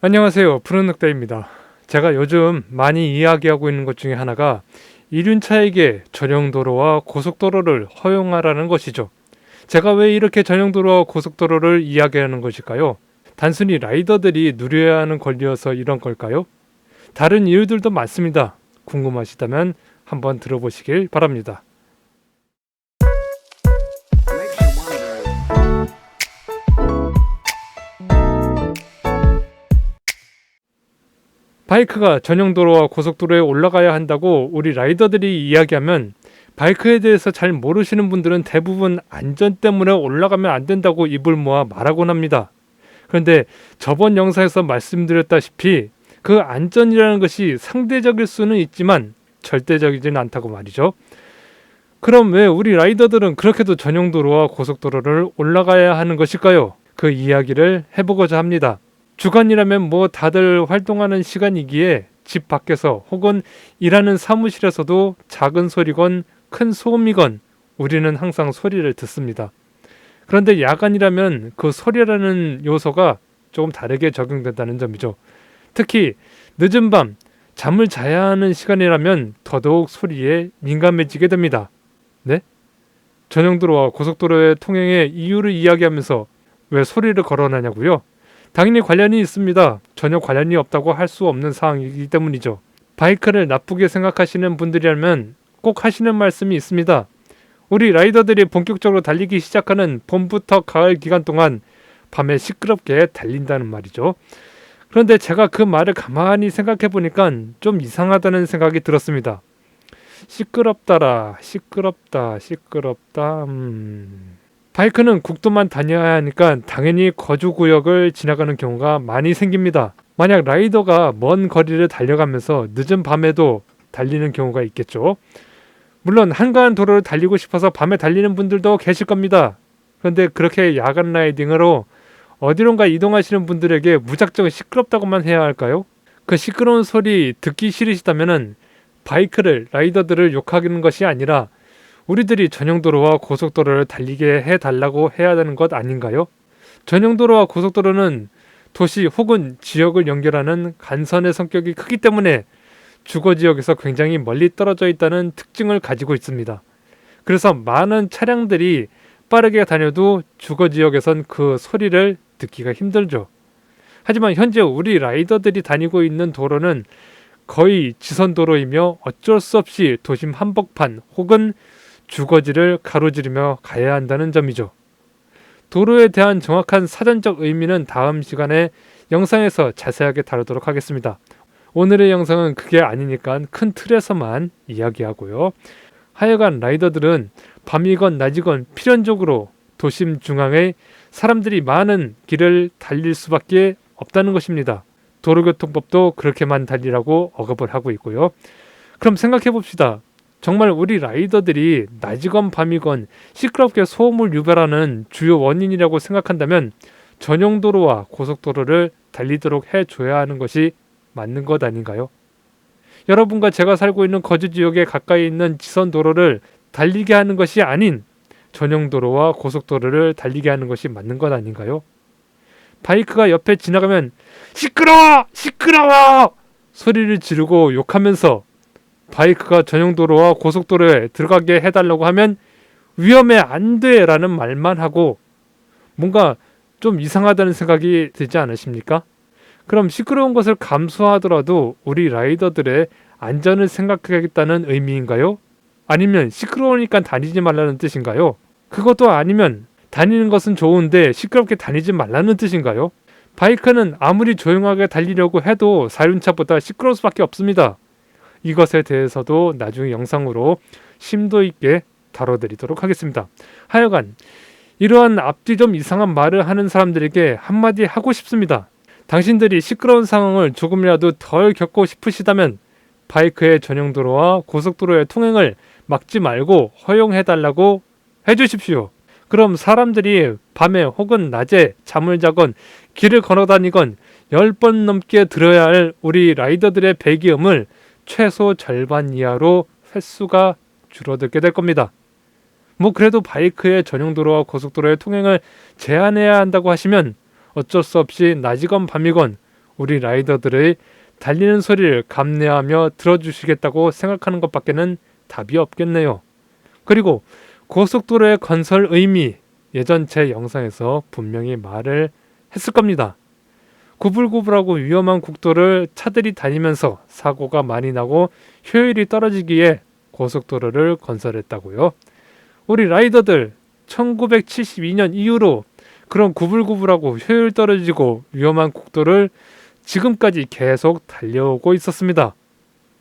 안녕하세요. 푸른늑대입니다. 제가 요즘 많이 이야기하고 있는 것 중에 하나가 이륜차에게 전용도로와 고속도로를 허용하라는 것이죠. 제가 왜 이렇게 전용도로와 고속도로를 이야기하는 것일까요? 단순히 라이더들이 누려야 하는 권리여서 이런 걸까요? 다른 이유들도 많습니다. 궁금하시다면 한번 들어보시길 바랍니다. 바이크가 전용도로와 고속도로에 올라가야 한다고 우리 라이더들이 이야기하면 바이크에 대해서 잘 모르시는 분들은 대부분 안전 때문에 올라가면 안 된다고 입을 모아 말하곤 합니다. 그런데 저번 영상에서 말씀드렸다시피 그 안전이라는 것이 상대적일 수는 있지만 절대적이지는 않다고 말이죠. 그럼 왜 우리 라이더들은 그렇게도 전용도로와 고속도로를 올라가야 하는 것일까요? 그 이야기를 해보고자 합니다. 주간이라면 뭐 다들 활동하는 시간이기에 집 밖에서 혹은 일하는 사무실에서도 작은 소리건 큰 소음이건 우리는 항상 소리를 듣습니다. 그런데 야간이라면 그 소리라는 요소가 조금 다르게 적용된다는 점이죠. 특히 늦은 밤 잠을 자야 하는 시간이라면 더더욱 소리에 민감해지게 됩니다. 네? 전용도로와 고속도로의 통행의 이유를 이야기하면서 왜 소리를 거론하냐고요? 당연히 관련이 있습니다. 전혀 관련이 없다고 할 수 없는 상황이기 때문이죠. 바이크를 나쁘게 생각하시는 분들이라면 꼭 하시는 말씀이 있습니다. 우리 라이더들이 본격적으로 달리기 시작하는 봄부터 가을 기간 동안 밤에 시끄럽게 달린다는 말이죠. 그런데 제가 그 말을 가만히 생각해 보니까 좀 이상하다는 생각이 들었습니다. 시끄럽다. 바이크는 국도만 다녀야 하니까 당연히 거주구역을 지나가는 경우가 많이 생깁니다. 만약 라이더가 먼 거리를 달려가면서 늦은 밤에도 달리는 경우가 있겠죠. 물론 한가한 도로를 달리고 싶어서 밤에 달리는 분들도 계실 겁니다. 그런데 그렇게 야간 라이딩으로 어디론가 이동하시는 분들에게 무작정 시끄럽다고만 해야 할까요? 그 시끄러운 소리 듣기 싫으시다면 바이크를, 라이더들을 욕하는 것이 아니라 우리들이 전용도로와 고속도로를 달리게 해달라고 해야 되는 것 아닌가요? 전용도로와 고속도로는 도시 혹은 지역을 연결하는 간선의 성격이 크기 때문에 주거지역에서 굉장히 멀리 떨어져 있다는 특징을 가지고 있습니다. 그래서 많은 차량들이 빠르게 다녀도 주거지역에선 그 소리를 듣기가 힘들죠. 하지만 현재 우리 라이더들이 다니고 있는 도로는 거의 지선도로이며 어쩔 수 없이 도심 한복판 혹은 주거지를 가로지르며 가야 한다는 점이죠. 도로에 대한 정확한 사전적 의미는 다음 시간에 영상에서 자세하게 다루도록 하겠습니다. 오늘의 영상은 그게 아니니까 큰 틀에서만 이야기하고요. 하여간 라이더들은 밤이건 낮이건 필연적으로 도심 중앙에 사람들이 많은 길을 달릴 수밖에 없다는 것입니다. 도로교통법도 그렇게만 달리라고 억압을 하고 있고요. 그럼 생각해 봅시다. 정말 우리 라이더들이 낮이건 밤이건 시끄럽게 소음을 유발하는 주요 원인이라고 생각한다면 전용도로와 고속도로를 달리도록 해줘야 하는 것이 맞는 것 아닌가요? 여러분과 제가 살고 있는 거주지역에 가까이 있는 지선도로를 달리게 하는 것이 아닌 전용도로와 고속도로를 달리게 하는 것이 맞는 것 아닌가요? 바이크가 옆에 지나가면 시끄러워! 소리를 지르고 욕하면서 바이크가 전용도로와 고속도로에 들어가게 해달라고 하면 위험해 안 돼 라는 말만 하고 뭔가 좀 이상하다는 생각이 들지 않으십니까? 그럼 시끄러운 것을 감수하더라도 우리 라이더들의 안전을 생각하겠다는 의미인가요? 아니면 시끄러우니까 다니지 말라는 뜻인가요? 그것도 아니면 다니는 것은 좋은데 시끄럽게 다니지 말라는 뜻인가요? 바이크는 아무리 조용하게 달리려고 해도 사륜차보다 시끄러울 수밖에 없습니다. 이것에 대해서도 나중에 영상으로 심도 있게 다뤄드리도록 하겠습니다. 하여간 이러한 앞뒤 좀 이상한 말을 하는 사람들에게 한마디 하고 싶습니다. 당신들이 시끄러운 상황을 조금이라도 덜 겪고 싶으시다면 바이크의 전용도로와 고속도로의 통행을 막지 말고 허용해달라고 해주십시오. 그럼 사람들이 밤에 혹은 낮에 잠을 자건 길을 걸어다니건 10번 넘게 들어야 할 우리 라이더들의 배기음을 최소 절반 이하로 횟수가 줄어들게 될 겁니다. 뭐 그래도 바이크의 전용도로와 고속도로의 통행을 제한해야 한다고 하시면 어쩔 수 없이 낮이건 밤이건 우리 라이더들의 달리는 소리를 감내하며 들어주시겠다고 생각하는 것밖에는 답이 없겠네요. 그리고 고속도로의 건설 의미, 예전 제 영상에서 분명히 말을 했을 겁니다. 구불구불하고 위험한 국도를 차들이 다니면서 사고가 많이 나고 효율이 떨어지기에 고속도로를 건설했다고요. 우리 라이더들 1972년 이후로 그런 구불구불하고 효율 떨어지고 위험한 국도를 지금까지 계속 달려오고 있었습니다.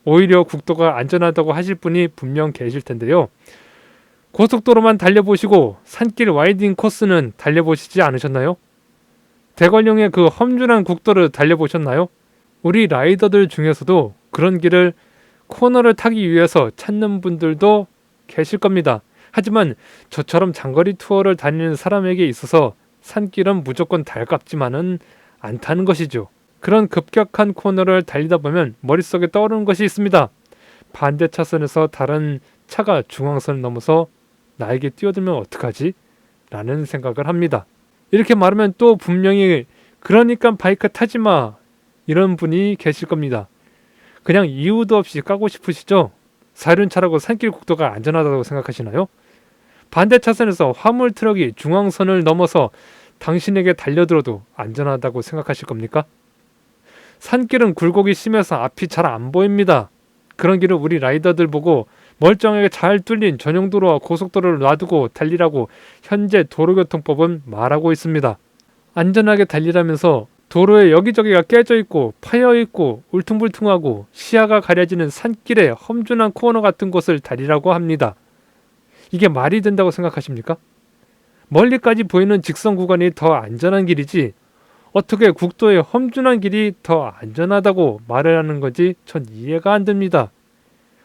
오히려 국도가 안전하다고 하실 분이 분명 계실 텐데요. 고속도로만 달려보시고 산길 와이딩 코스는 달려보시지 않으셨나요? 대관령의 그 험준한 국도를 달려보셨나요? 우리 라이더들 중에서도 그런 길을 코너를 타기 위해서 찾는 분들도 계실 겁니다. 하지만 저처럼 장거리 투어를 다니는 사람에게 있어서 산길은 무조건 달갑지만은 않다는 것이죠. 그런 급격한 코너를 달리다 보면 머릿속에 떠오르는 것이 있습니다. 반대 차선에서 다른 차가 중앙선을 넘어서 나에게 뛰어들면 어떡하지? 라는 생각을 합니다. 이렇게 말하면 또 분명히 그러니까 바이크 타지마 이런 분이 계실 겁니다. 그냥 이유도 없이 까고 싶으시죠? 사륜차라고 산길 국도가 안전하다고 생각하시나요? 반대 차선에서 화물 트럭이 중앙선을 넘어서 당신에게 달려들어도 안전하다고 생각하실 겁니까? 산길은 굴곡이 심해서 앞이 잘 안 보입니다. 그런 길을 우리 라이더들 보고 멀쩡하게 잘 뚫린 전용도로와 고속도로를 놔두고 달리라고 현재 도로교통법은 말하고 있습니다. 안전하게 달리라면서 도로에 여기저기가 깨져 있고 파여 있고 울퉁불퉁하고 시야가 가려지는 산길에 험준한 코너 같은 곳을 달리라고 합니다. 이게 말이 된다고 생각하십니까? 멀리까지 보이는 직선 구간이 더 안전한 길이지 어떻게 국도의 험준한 길이 더 안전하다고 말을 하는 건지 전 이해가 안 됩니다.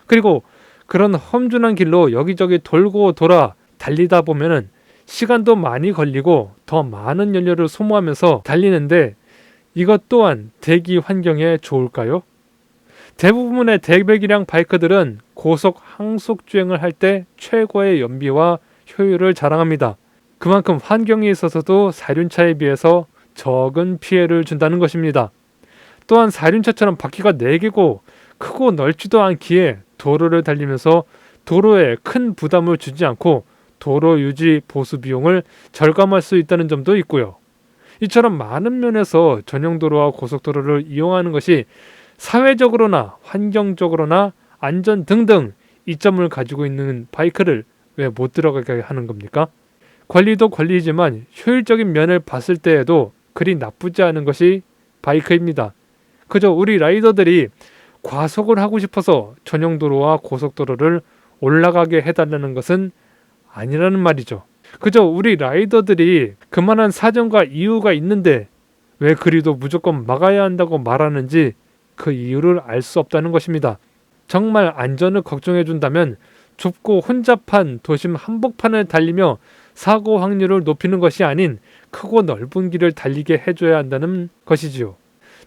그리고 그런 험준한 길로 여기저기 돌고 돌아 달리다 보면은 시간도 많이 걸리고 더 많은 연료를 소모하면서 달리는데 이것 또한 대기 환경에 좋을까요? 대부분의 대배기량 바이크들은 고속 항속 주행을 할 때 최고의 연비와 효율을 자랑합니다. 그만큼 환경에 있어서도 사륜차에 비해서 적은 피해를 준다는 것입니다. 또한 사륜차처럼 바퀴가 4개고 크고 넓지도 않기에 도로를 달리면서 도로에 큰 부담을 주지 않고 도로 유지 보수 비용을 절감할 수 있다는 점도 있고요. 이처럼 많은 면에서 전용도로와 고속도로를 이용하는 것이 사회적으로나 환경적으로나 안전 등등 이점을 가지고 있는 바이크를 왜 못 들어가게 하는 겁니까? 관리도 관리지만 효율적인 면을 봤을 때에도 그리 나쁘지 않은 것이 바이크입니다. 그저 우리 라이더들이 과속을 하고 싶어서 전용도로와 고속도로를 올라가게 해달라는 것은 아니라는 말이죠. 그저 우리 라이더들이 그만한 사정과 이유가 있는데 왜 그리도 무조건 막아야 한다고 말하는지 그 이유를 알 수 없다는 것입니다. 정말 안전을 걱정해 준다면 좁고 혼잡한 도심 한복판을 달리며 사고 확률을 높이는 것이 아닌 크고 넓은 길을 달리게 해줘야 한다는 것이지요.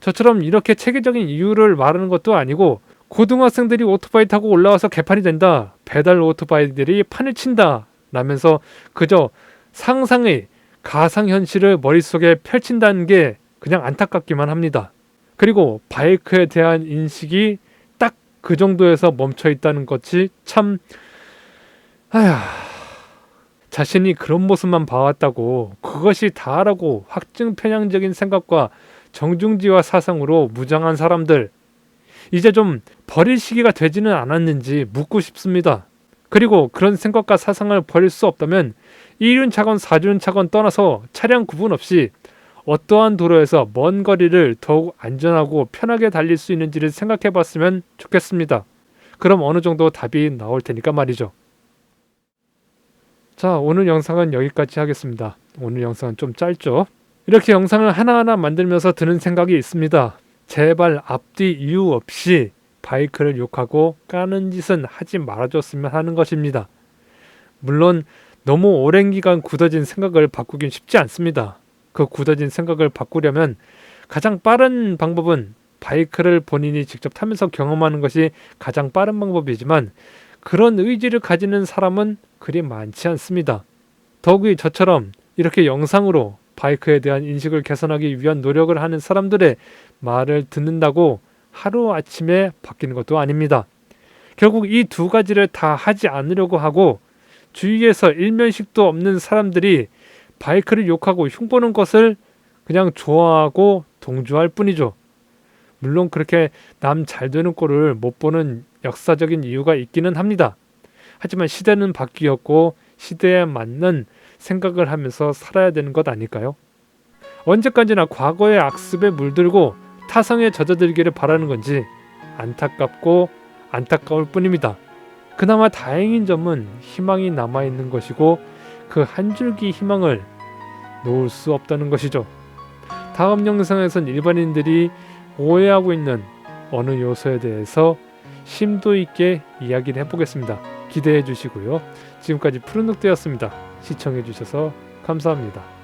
저처럼 이렇게 체계적인 이유를 말하는 것도 아니고 고등학생들이 오토바이 타고 올라와서 개판이 된다. 배달 오토바이들이 판을 친다. 라면서 그저 상상의 가상현실을 머릿속에 펼친다는 게 그냥 안타깝기만 합니다. 그리고 바이크에 대한 인식이 딱 그 정도에서 멈춰 있다는 것이 참 자신이 그런 모습만 봐왔다고 그것이 다라고 확증 편향적인 생각과 정중지와 사상으로 무장한 사람들 이제 좀 버릴 시기가 되지는 않았는지 묻고 싶습니다. 그리고 그런 생각과 사상을 버릴 수 없다면 2륜차건 4륜차건 떠나서 차량 구분 없이 어떠한 도로에서 먼 거리를 더욱 안전하고 편하게 달릴 수 있는지를 생각해 봤으면 좋겠습니다. 그럼 어느 정도 답이 나올 테니까 말이죠. 자, 오늘 영상은 여기까지 하겠습니다. 오늘 영상은 좀 짧죠? 이렇게 영상을 하나하나 만들면서 드는 생각이 있습니다. 제발 앞뒤 이유 없이 바이크를 욕하고 까는 짓은 하지 말아줬으면 하는 것입니다. 물론 너무 오랜 기간 굳어진 생각을 바꾸긴 쉽지 않습니다. 그 굳어진 생각을 바꾸려면 가장 빠른 방법은 바이크를 본인이 직접 타면서 경험하는 것이 가장 빠른 방법이지만 그런 의지를 가지는 사람은 그리 많지 않습니다. 더욱이 저처럼 이렇게 영상으로 바이크에 대한 인식을 개선하기 위한 노력을 하는 사람들의 말을 듣는다고 하루아침에 바뀌는 것도 아닙니다. 결국 이 두 가지를 다 하지 않으려고 하고 주위에서 일면식도 없는 사람들이 바이크를 욕하고 흉보는 것을 그냥 좋아하고 동조할 뿐이죠. 물론 그렇게 남 잘 되는 꼴을 못 보는 역사적인 이유가 있기는 합니다. 하지만 시대는 바뀌었고 시대에 맞는 생각을 하면서 살아야 되는 것 아닐까요? 언제까지나 과거의 악습에 물들고 타성에 젖어들기를 바라는 건지 안타깝고 안타까울 뿐입니다. 그나마 다행인 점은 희망이 남아있는 것이고 그 한 줄기 희망을 놓을 수 없다는 것이죠. 다음 영상에선 일반인들이 오해하고 있는 어느 요소에 대해서 심도 있게 이야기를 해보겠습니다. 기대해 주시고요. 지금까지 푸른늑대였습니다. 시청해 주셔서 감사합니다.